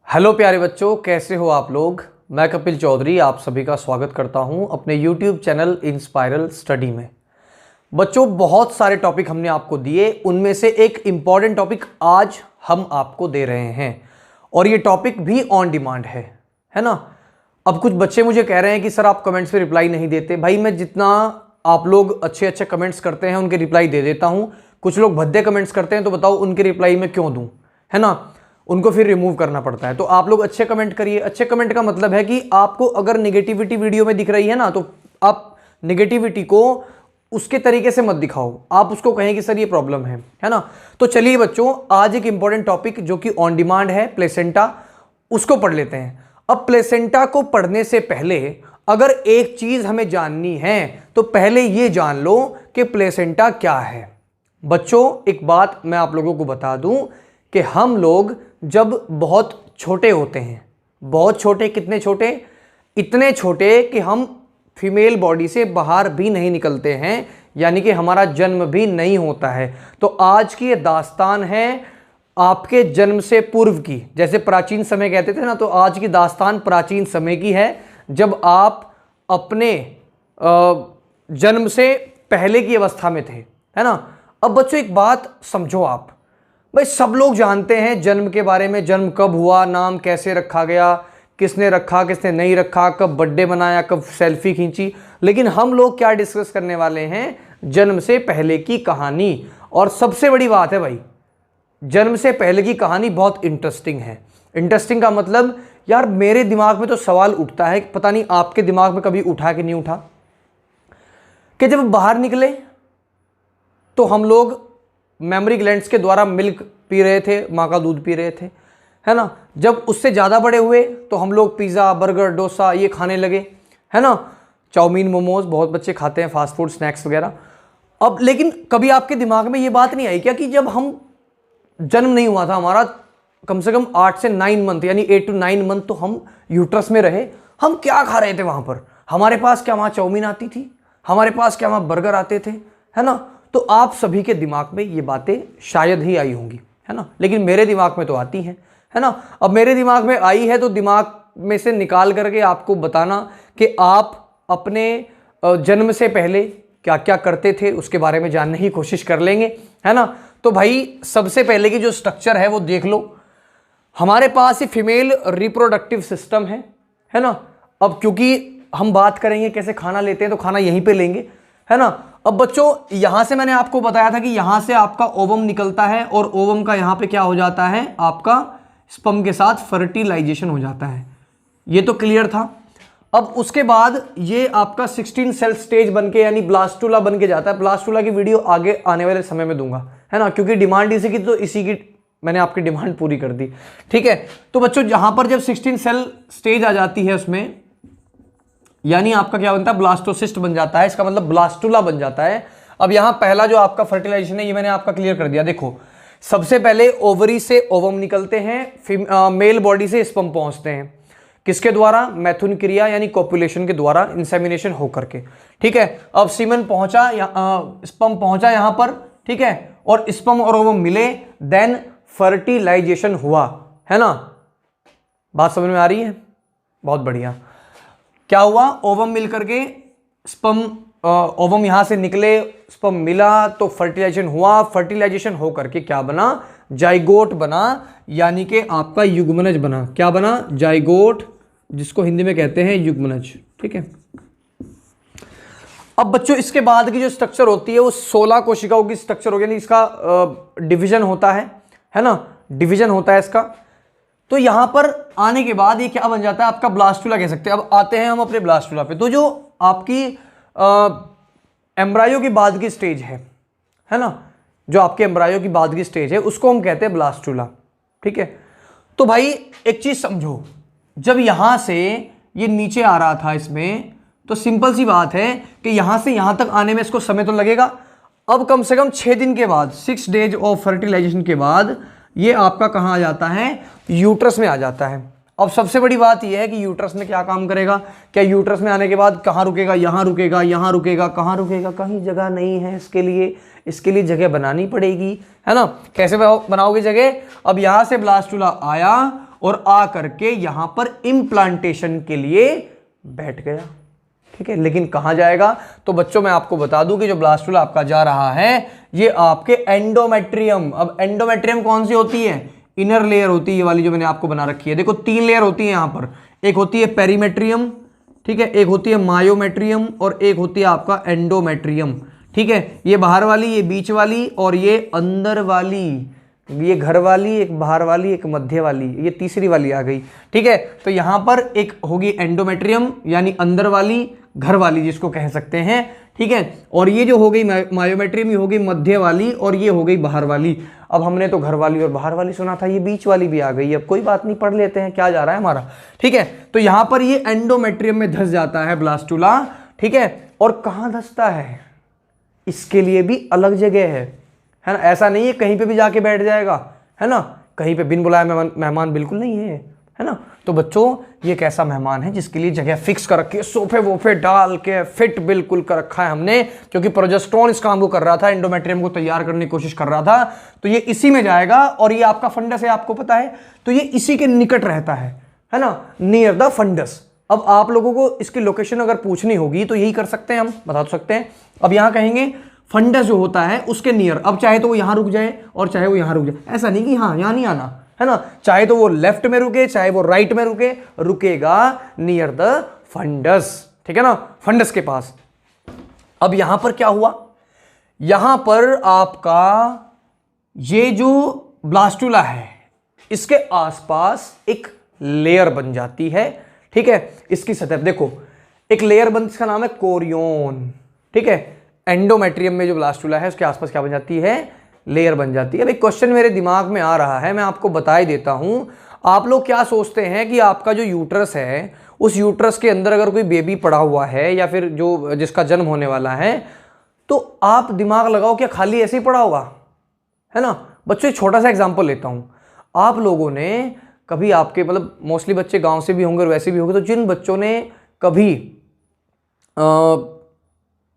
Hello प्यारे बच्चों, कैसे हो आप लोग। मैं कपिल चौधरी आप सभी का स्वागत करता हूं अपने YouTube चैनल इंस्पायरल स्टडी में। बच्चों, बहुत सारे टॉपिक हमने आपको दिए, उनमें से एक इम्पॉर्टेंट टॉपिक आज हम आपको दे रहे हैं और ये टॉपिक भी ऑन डिमांड है ना। अब कुछ बच्चे मुझे कह रहे हैं कि सर आप कमेंट्स पे रिप्लाई नहीं देते। भाई मैं जितना आप लोग अच्छे अच्छे कमेंट्स करते हैं उनके रिप्लाई दे देता हूं। कुछ लोग भद्दे कमेंट्स करते हैं तो बताओ उनके रिप्लाई मैं क्यों दूं, है ना। उनको फिर रिमूव करना पड़ता है। तो आप लोग अच्छे कमेंट करिए। अच्छे कमेंट का मतलब है कि आपको अगर निगेटिविटी वीडियो में दिख रही है ना, तो आप निगेटिविटी को उसके तरीके से मत दिखाओ, आप उसको कहें कि सर ये प्रॉब्लम है ना। तो चलिए बच्चों, आज एक इंपॉर्टेंट टॉपिक जो कि ऑन डिमांड है, प्लेसेंटा, उसको पढ़ लेते हैं। अब प्लेसेंटा को पढ़ने से पहले अगर एक चीज हमें जाननी है तो पहले ये जान लो कि प्लेसेंटा क्या है। बच्चों, एक बात मैं आप लोगों को बता दूं कि हम लोग जब बहुत छोटे होते हैं, बहुत छोटे, कितने छोटे, इतने छोटे कि हम फीमेल बॉडी से बाहर भी नहीं निकलते हैं, यानी कि हमारा जन्म भी नहीं होता है। तो आज की ये दास्तान है आपके जन्म से पूर्व की, जैसे प्राचीन समय कहते थे ना, तो आज की दास्तान प्राचीन समय की है, जब आप अपने जन्म से पहले की अवस्था में थे, है ना। अब बच्चों एक बात समझो आप, भाई सब लोग जानते हैं जन्म के बारे में, जन्म कब हुआ, नाम कैसे रखा गया, किसने रखा किसने नहीं रखा, कब बर्थडे मनाया, कब सेल्फी खींची। लेकिन हम लोग क्या डिस्कस करने वाले हैं, जन्म से पहले की कहानी। और सबसे बड़ी बात है भाई, जन्म से पहले की कहानी बहुत इंटरेस्टिंग है। इंटरेस्टिंग का मतलब यार मेरे दिमाग में तो सवाल उठता है, पता नहीं आपके दिमाग में कभी उठा कि नहीं उठा, कि जब बाहर निकले तो हम लोग मेमोरी ग्लैंड्स के द्वारा मिल्क पी रहे थे, माँ का दूध पी रहे थे, है ना। जब उससे ज़्यादा बड़े हुए तो हम लोग पिज़्ज़ा, बर्गर, डोसा ये खाने लगे, है ना। चाउमीन, मोमोज बहुत बच्चे खाते हैं, फास्ट फूड, स्नैक्स वगैरह। अब लेकिन कभी आपके दिमाग में ये बात नहीं आई क्या कि जब हम जन्म नहीं हुआ था हमारा, कम से कम 8 से 9 मंथ, यानी 8 to 9 मंथ तो हम यूट्रस में रहे, हम क्या खा रहे थे वहाँ पर। हमारे पास क्या वहाँ चाउमीन आती थी, हमारे पास क्या वहाँ बर्गर आते थे, है ना। तो आप सभी के दिमाग में ये बातें शायद ही आई होंगी, है ना, लेकिन मेरे दिमाग में तो आती हैं, है ना। अब मेरे दिमाग में आई है तो दिमाग में से निकाल करके आपको बताना कि आप अपने जन्म से पहले क्या क्या करते थे उसके बारे में जानने की कोशिश कर लेंगे, है ना। तो भाई सबसे पहले की जो स्ट्रक्चर है वो देख लो। हमारे पास ये फीमेल रिप्रोडक्टिव सिस्टम है ना। अब क्योंकि हम बात करेंगे कैसे खाना लेते हैं तो खाना यहीं पे लेंगे, है ना। अब बच्चों यहां से मैंने आपको बताया था कि यहां से आपका ओवम निकलता है और ओवम का यहां पे क्या हो जाता है, आपका स्पर्म के साथ फर्टिलाइजेशन हो जाता है। ये तो क्लियर था। अब उसके बाद ये आपका 16 सेल स्टेज बनके यानी ब्लास्टुला बनके जाता है। ब्लास्टुला की वीडियो आगे आने वाले समय में दूंगा, है ना, क्योंकि डिमांड इसी की, तो इसी की मैंने आपकी डिमांड पूरी कर दी, ठीक है। तो बच्चों जहां पर जब 16 सेल स्टेज आ जाती है उसमें, यानी आपका क्या बनता है, ब्लास्टोसिस्ट बन जाता है, इसका मतलब ब्लास्टुला बन जाता है। अब यहां पहला जो आपका फर्टिलाइजेशन है ये मैंने आपका क्लियर कर दिया। देखो सबसे पहले ओवरी से ओवम निकलते हैं, मेल बॉडी से स्पर्म पहुंचते हैं, किसके द्वारा, मैथुन क्रिया यानी कॉपुलेशन के द्वारा, इंसेमिनेशन होकर के, ठीक है। अब सीमन पहुंचा, स्पर्म पहुंचा यहां पर, ठीक है, और स्पर्म और ओवम मिले, देन फर्टिलाइजेशन हुआ, है ना। बात समझ में आ रही है, बहुत बढ़िया। क्या हुआ, ओवम मिलकर के स्पर्म, ओवम यहां से निकले, स्पर्म मिला तो फर्टिलाइजेशन हुआ, फर्टिलाइजेशन होकर के क्या बना, जाइगोट बना, यानी कि आपका युग्मनज बना। क्या बना, जाइगोट, जिसको हिंदी में कहते हैं युग्मनज, ठीक है। अब बच्चों इसके बाद की जो स्ट्रक्चर होती है वो 16 कोशिकाओं की स्ट्रक्चर होगी, यानी इसका डिवीजन होता है ना, डिवीजन होता है इसका। तो यहां पर आने के बाद ये क्या बन जाता है, आपका ब्लास्टुला कह सकते हैं। अब आते हैं हम अपने ब्लास्टुला पे। तो जो आपकी एम्ब्रायो की बाद की स्टेज है ना, जो आपके एम्ब्रायो की बाद की स्टेज है उसको हम कहते हैं ब्लास्टुला, ठीक है। तो भाई एक चीज समझो, जब यहां से ये नीचे आ रहा था इसमें, तो सिंपल सी बात है कि यहां से यहां तक आने में इसको समय तो लगेगा। अब कम से कम 6 दिन के बाद, 6 डेज ऑफ फर्टिलाइजेशन के बाद ये आपका कहां आ जाता है, यूट्रस में आ जाता है। अब सबसे बड़ी बात यह है कि यूट्रस में क्या काम करेगा, क्या यूट्रस में आने के बाद कहां रुकेगा, यहां रुकेगा, यहां रुकेगा, कहां रुकेगा, कहीं जगह नहीं है इसके लिए जगह बनानी पड़ेगी, है ना। कैसे बनाओगे जगह, अब यहां से ब्लास्टुला आया और आ करके यहां पर इम्प्लांटेशन के लिए बैठ गया। ठीक है, लेकिन कहां जाएगा? तो बच्चों मैं आपको बता दूं कि जो ब्लास्टुला आपका जा रहा है ये आपके एंडोमेट्रियम। अब एंडोमेट्रियम कौन सी होती है? इनर लेयर होती है, ये वाली जो मैंने आपको बना रखी है। देखो 3 लेयर होती है यहां पर, एक होती है पेरीमेट्रियम, ठीक है, एक होती है मायोमेट्रियम और एक होती है आपका एंडोमेट्रियम। ठीक है, ये बाहर वाली, ये बीच वाली और ये अंदर वाली, ये घर वाली, एक बाहर वाली, एक मध्य वाली, ये तीसरी वाली आ गई। ठीक है, तो यहां पर एक होगी एंडोमेट्रियम यानी अंदर वाली, घर वाली जिसको कह सकते हैं। ठीक है, और ये जो हो गई मायोमेट्रियम, ये हो गई मध्य वाली और ये हो गई बाहर वाली। अब हमने तो घर वाली और बाहर वाली सुना था, ये बीच वाली भी आ गई। अब कोई बात नहीं, पढ़ लेते हैं क्या जा रहा है हमारा। ठीक है, तो यहां पर ये एंडोमेट्रियम में धंस जाता है ब्लास्टुला। ठीक है, और कहां धंसता है इसके लिए भी अलग जगह है ना। ऐसा नहीं है कहीं पे भी जाके बैठ जाएगा, है ना, कहीं पे बिन बुलाए मेहमान बिल्कुल नहीं है ना। तो बच्चों ये एक ऐसा मेहमान है जिसके लिए जगह फिक्स कर रखी है, सोफे वोफे डाल के फिट बिल्कुल कर रखा है हमने, क्योंकि प्रोजेस्टेरोन इस काम को कर रहा था, एंडोमेट्रियम को तैयार करने की कोशिश कर रहा था। तो ये इसी में जाएगा और ये आपका फंडस है, आपको पता है, तो ये इसी के निकट रहता है ना, नियर द फंडस। अब आप लोगों को इसकी लोकेशन अगर पूछनी होगी तो यही कर सकते हैं, हम बता सकते हैं। अब यहां कहेंगे फंडस जो होता है उसके नियर, अब चाहे तो वो यहां रुक जाए और चाहे वो यहां रुक जाए, ऐसा नहीं कि हाँ यहां नहीं आना, है ना, चाहे तो वो लेफ्ट में रुके चाहे वो राइट में रुके, रुकेगा नियर द फंडस। ठीक है ना, फंडस के पास। अब यहां पर क्या हुआ, यहां पर आपका ये जो ब्लास्टुला है इसके आसपास एक लेयर बन जाती है। ठीक है, इसकी सतह देखो, एक लेयर बनती है, इसका नाम है कोरियोन। ठीक है, एंडोमेट्रियम में जो ब्लास्टुला है उसके आसपास क्या बन जाती है? लेयर बन जाती है। अब एक क्वेश्चन मेरे दिमाग में आ रहा है, मैं आपको बता ही देता हूं। आप लोग क्या सोचते हैं कि आपका जो यूट्रस है, उस यूट्रस के अंदर अगर कोई बेबी पड़ा हुआ है या फिर जो जिसका जन्म होने वाला है, तो आप दिमाग लगाओ क्या खाली ऐसे ही पड़ा होगा, है ना। बच्चों एक छोटा सा एग्जाम्पल लेता हूं। आप लोगों ने कभी, आपके मतलब मोस्टली बच्चे गांव से भी होंगे और वैसे भी होंगे, तो जिन बच्चों ने कभी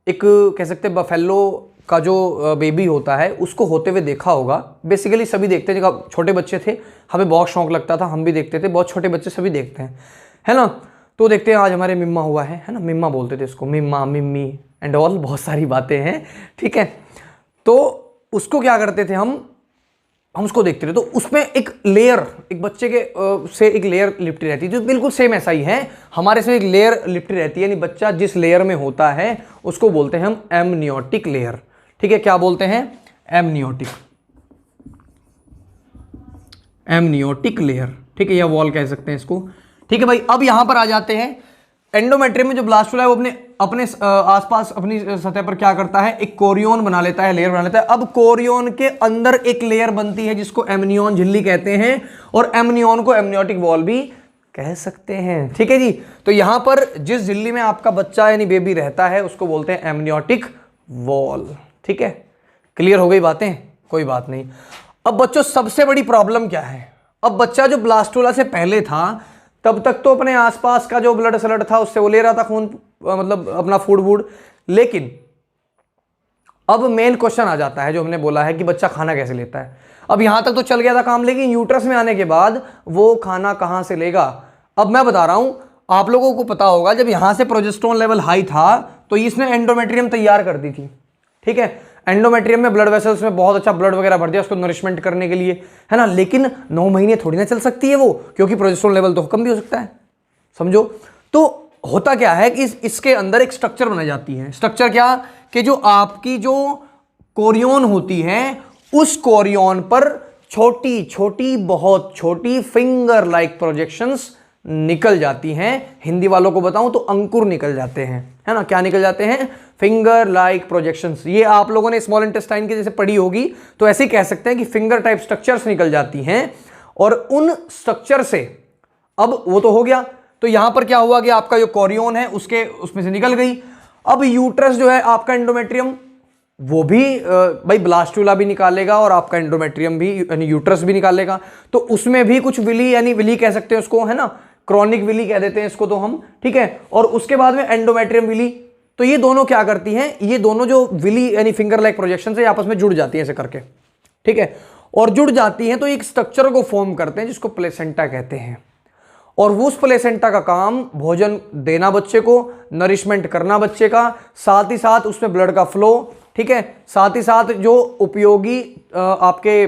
एक कह सकते हैं बफेलो का जो बेबी होता है उसको होते हुए देखा होगा, बेसिकली सभी देखते हैं, जब छोटे बच्चे थे हमें बहुत शौक लगता था, हम भी देखते थे, बहुत छोटे बच्चे सभी देखते हैं, है ना। तो देखते हैं आज हमारे मिम्मा हुआ है ना, मिम्मा बोलते थे इसको, मिम्मा मिम्मी एंड ऑल, बहुत सारी बातें हैं। ठीक है, तो उसको क्या करते थे हम उसको देखते थे, तो उसमें एक लेयर, एक बच्चे के से एक लेयर लिपटी रहती है, जो बिल्कुल सेम ऐसा ही है, हमारे से एक लेयर लिपटी रहती है, यानी बच्चा जिस लेयर में होता है उसको बोलते हैं हम एमनियोटिक लेयर। ठीक है, क्या बोलते हैं? Amniotic layer. ठीक है, या वॉल कह सकते हैं इसको। ठीक है भाई, अब यहां पर आ जाते हैं। एंडोमेट्रियम में जो ब्लास्टुला है वो अपने आसपास अपनी सतह पर क्या करता है? एक कोरियोन बना लेता है, लेयर बना लेता है। अब कोरियोन के अंदर एक लेयर बनती है जिसको एमनियोन झिल्ली कहते हैं, और एमनियोन को एमनियोटिक वॉल भी कह सकते हैं। ठीक है जी, तो यहां पर जिस झिल्ली में आपका बच्चा यानी बेबी रहता है उसको बोलते हैं एमनियोटिक वॉल। ठीक है, क्लियर हो गई बातें? कोई बात नहीं। अब बच्चों सबसे बड़ी प्रॉब्लम क्या है? अब बच्चा जो ब्लास्टुला से पहले था तब तक तो अपने आसपास का जो ब्लड सलड था उससे वो ले रहा था खून, मतलब अपना फूड वूड, लेकिन अब मेन क्वेश्चन आ जाता है जो हमने बोला है कि बच्चा खाना कैसे लेता है। अब यहां तक तो चल गया था काम, लेकिन यूट्रस में आने के बाद वो खाना कहां से लेगा? अब मैं बता रहा हूं, आप लोगों को पता होगा जब यहां से प्रोजेस्टेरोन लेवल हाई था तो इसने एंडोमेट्रियम तैयार कर दी थी। ठीक है, एंडोमेट्रियम में ब्लड वेसल्स में बहुत अच्छा ब्लड वगैरह भर दिया उसको नरिशमेंट करने के लिए, है ना, लेकिन 9 महीने थोड़ी ना चल सकती है वो, क्योंकि प्रोजेस्टेरोन लेवल तो कम भी हो सकता है, समझो। तो होता क्या है कि इसके अंदर एक स्ट्रक्चर बनाई जाती है। स्ट्रक्चर क्या? कि जो आपकी जो कोरियोन होती है उस कोरियोन पर छोटी छोटी, बहुत छोटी फिंगर लाइक प्रोजेक्शंस निकल जाती हैं। हिंदी वालों को बताऊं तो अंकुर निकल जाते हैं, है ना। क्या निकल जाते हैं? Finger like projections. ये आप लोगों ने स्मॉल इंटेस्टाइन के जैसे पढ़ी होगी, तो ऐसे ही कह सकते हैं कि फिंगर टाइप स्ट्रक्चर्स निकल जाती हैं, और उन स्ट्रक्चर से अब वो तो हो गया। तो यहां पर क्या हुआ कि आपका जो कोरियोन है उसमें से निकल गई। अब यूट्रस जो है आपका एंडोमेट्रियम, वो भी भाई ब्लास्टुला भी निकालेगा और आपका एंडोमेट्रियम भी यानी यूट्रस भी निकालेगा। तो उसमें भी कुछ विली, यानी विली कह सकते हैं उसको, है ना, क्रॉनिक विली कह देते हैं इसको तो हम। ठीक है, और उसके बाद में एंडोमेट्रियम विली। तो ये दोनों क्या करती हैं? ये दोनों जो विली यानी फिंगर लाइक प्रोजेक्शन है आपस में जुड़ जाती हैं ऐसे करके। ठीक है, और जुड़ जाती हैं तो एक स्ट्रक्चर को फॉर्म करते हैं जिसको प्लेसेंटा कहते हैं। और वो उस प्लेसेंटा का काम भोजन देना बच्चे को, नरिशमेंट करना बच्चे का, साथ ही साथ उसमें ब्लड का फ्लो, ठीक है, साथ ही साथ जो उपयोगी आपके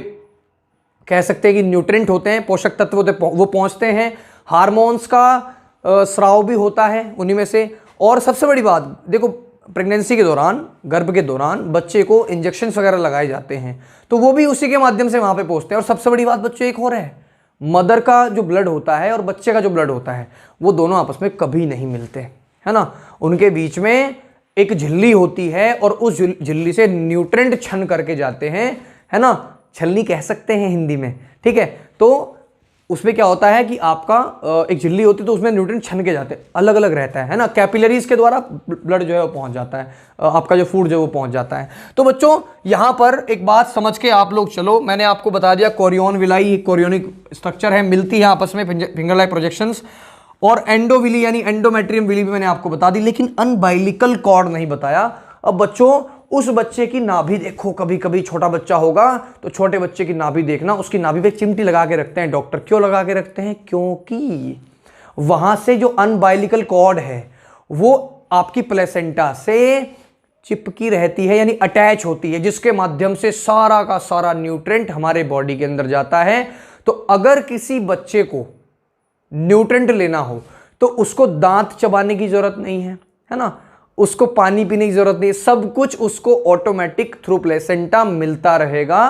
कह सकते हैं कि न्यूट्रिएंट होते हैं, पोषक तत्व होते हैं, वो पहुंचते हैं। हार्मोन्स का स्राव भी होता है उन्हीं में से। और सबसे बड़ी बात देखो, प्रेगनेंसी के दौरान, गर्भ के दौरान बच्चे को इंजेक्शन वगैरह लगाए जाते हैं तो वो भी उसी के माध्यम से वहां पे पहुंचते हैं। और सबसे बड़ी बात बच्चों एक और है, मदर का जो ब्लड होता है और बच्चे का जो ब्लड होता है वो दोनों आपस में कभी नहीं मिलते, है ना। उनके बीच में एक झिल्ली होती है और उस झिल्ली से न्यूट्रिएंट छन करके जाते हैं, है ना, छलनी कह सकते हैं हिंदी में, ठीक है। तो उसमें क्या होता है कि आपका एक झिल्ली होती है तो उसमें न्यूट्रिएंट छन के जाते हैं, अलग अलग रहता है ना। कैपिलरीज के द्वारा ब्लड जो है वो पहुंच जाता है, आपका जो फूड जो है वो पहुंच जाता है। तो बच्चों यहां पर एक बात समझ के आप लोग चलो, मैंने आपको बता दिया कोरियन विलाई कोरियोनिक स्ट्रक्चर है, मिलती है आपस में फिंगर लाइक प्रोजेक्शंस। और एंडोविली यानी एंडोमेट्रियम विली भी मैंने आपको बता दी, लेकिन अनबाइलिकल कॉर्ड नहीं बताया। अब बच्चों उस बच्चे की नाभि देखो, कभी कभी छोटा बच्चा होगा तो छोटे बच्चे की नाभि देखना, उसकी नाभि पे चिमटी लगा के रखते हैं डॉक्टर। क्यों लगा के रखते हैं? क्योंकि वहां से जो अनबाइलिकल कॉर्ड है वो आपकी प्लेसेंटा से चिपकी रहती है, यानी अटैच होती है, जिसके माध्यम से सारा का सारा न्यूट्रिएंट हमारे बॉडी के अंदर जाता है। तो अगर किसी बच्चे को न्यूट्रिएंट लेना हो तो उसको दांत चबाने की जरूरत नहीं है ना, उसको पानी पीने की जरूरत नहीं, सब कुछ उसको ऑटोमेटिक थ्रू प्लेसेंटा मिलता रहेगा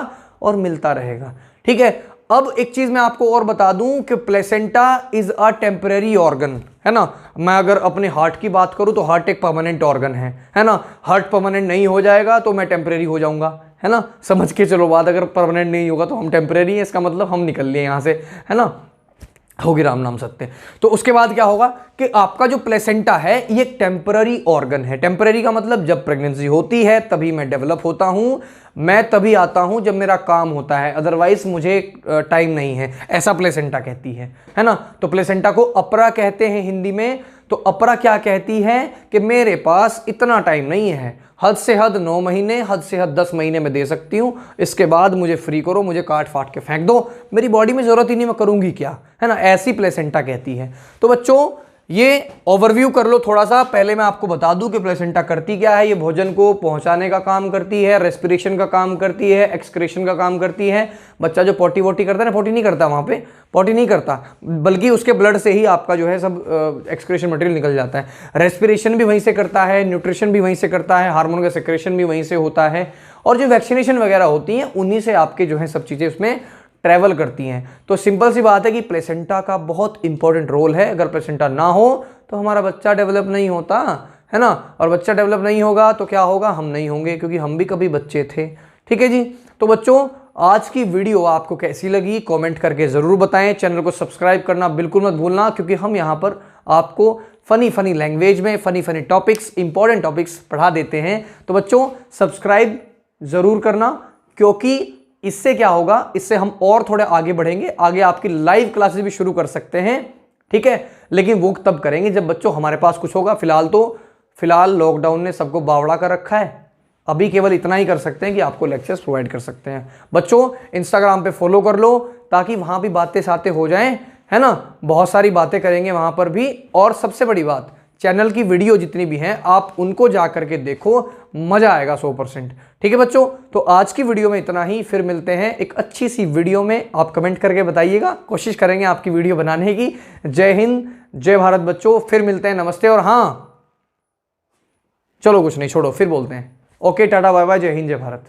और मिलता रहेगा, ठीक है। अब एक चीज मैं आपको और बता दूं कि placenta is a temporary organ, है ना। मैं अगर अपने हार्ट की बात करूं तो हार्ट एक परमानेंट ऑर्गन है ना। हार्ट परमानेंट नहीं हो जाएगा तो मैं टेम्परेरी हो जाऊंगा, है ना। समझ के चलो बात, अगर परमानेंट नहीं होगा तो हम टेम्परेरी हैं, इसका मतलब हम निकल लिए यहां से, है ना, होगी राम नाम सत्य। तो उसके बाद क्या होगा कि आपका जो प्लेसेंटा है ये एक टेम्पररी ऑर्गन है। टेम्पररी का मतलब जब प्रेगनेंसी होती है तभी मैं डेवलप होता हूं, मैं तभी आता हूं जब मेरा काम होता है, अदरवाइज मुझे टाइम नहीं है, ऐसा प्लेसेंटा कहती है ना। तो प्लेसेंटा को अपरा कहते हैं हिंदी में। तो अपरा क्या कहती है कि मेरे पास इतना टाइम नहीं है, हद से हद 9 महीने, हद से हद 10 महीने में दे सकती हूँ, इसके बाद मुझे फ्री करो, मुझे काट फाट के फेंक दो, मेरी बॉडी में जरूरत ही नहीं, मैं करूंगी क्या, है ना। ऐसी प्लेसेंटा कहती है। तो बच्चों ये ओवरव्यू कर लो थोड़ा सा। पहले मैं आपको बता दूं कि प्लेसेंटा करती क्या है। ये भोजन को पहुंचाने का काम करती है, रेस्पिरेशन का काम करती है, एक्सक्रेशन का काम करती है। बच्चा जो पोटी वोटी करता है ना, पोटी नहीं करता वहां पे, पोटी नहीं करता, बल्कि उसके ब्लड से ही आपका जो है सब एक्सक्रेशन मटेरियल निकल जाता है। रेस्पिरेशन भी वहीं से करता है, न्यूट्रिशन भी वहीं से करता है, हार्मोन का सेक्रेशन भी वहीं से होता है, और जो वैक्सीनेशन वगैरह होती हैं उन्हीं से आपके जो है सब चीज़ें उसमें ट्रैवल करती हैं। तो सिंपल सी बात है कि प्लेसेंटा का बहुत इंपॉर्टेंट रोल है। अगर प्लेसेंटा ना हो तो हमारा बच्चा डेवलप नहीं होता, है ना। और बच्चा डेवलप नहीं होगा तो क्या होगा, हम नहीं होंगे, क्योंकि हम भी कभी बच्चे थे, ठीक है जी। तो बच्चों आज की वीडियो आपको कैसी लगी कमेंट करके ज़रूर बताएं। चैनल को सब्सक्राइब करना बिल्कुल मत भूलना, क्योंकि हम यहाँ पर आपको फनी लैंग्वेज में फनी टॉपिक्स, इंपॉर्टेंट टॉपिक्स पढ़ा देते हैं। तो बच्चों सब्सक्राइब ज़रूर करना, क्योंकि इससे क्या होगा, इससे हम और थोड़े आगे बढ़ेंगे, आगे आपकी लाइव क्लासेस भी शुरू कर सकते हैं, ठीक है। लेकिन वो तब करेंगे जब बच्चों हमारे पास कुछ होगा। फिलहाल लॉकडाउन ने सबको बावड़ा कर रखा है, अभी केवल इतना ही कर सकते हैं कि आपको लेक्चर्स प्रोवाइड कर सकते हैं। बच्चों इंस्टाग्राम पे फॉलो कर लो ताकि वहां भी बातें सातें हो जाएं, है ना। बहुत सारी बातें करेंगे वहां पर भी। और सबसे बड़ी बात, चैनल की वीडियो जितनी भी हैं आप उनको जा करके देखो, मजा आएगा 100%, ठीक है बच्चों। तो आज की वीडियो में इतना ही, फिर मिलते हैं एक अच्छी सी वीडियो में। आप कमेंट करके बताइएगा, कोशिश करेंगे आपकी वीडियो बनाने की। जय हिंद, जय भारत बच्चों, फिर मिलते हैं, नमस्ते। और हाँ चलो कुछ नहीं, छोड़ो, फिर बोलते हैं। ओके, टाटा बाय बाय, जय हिंद, जय भारत।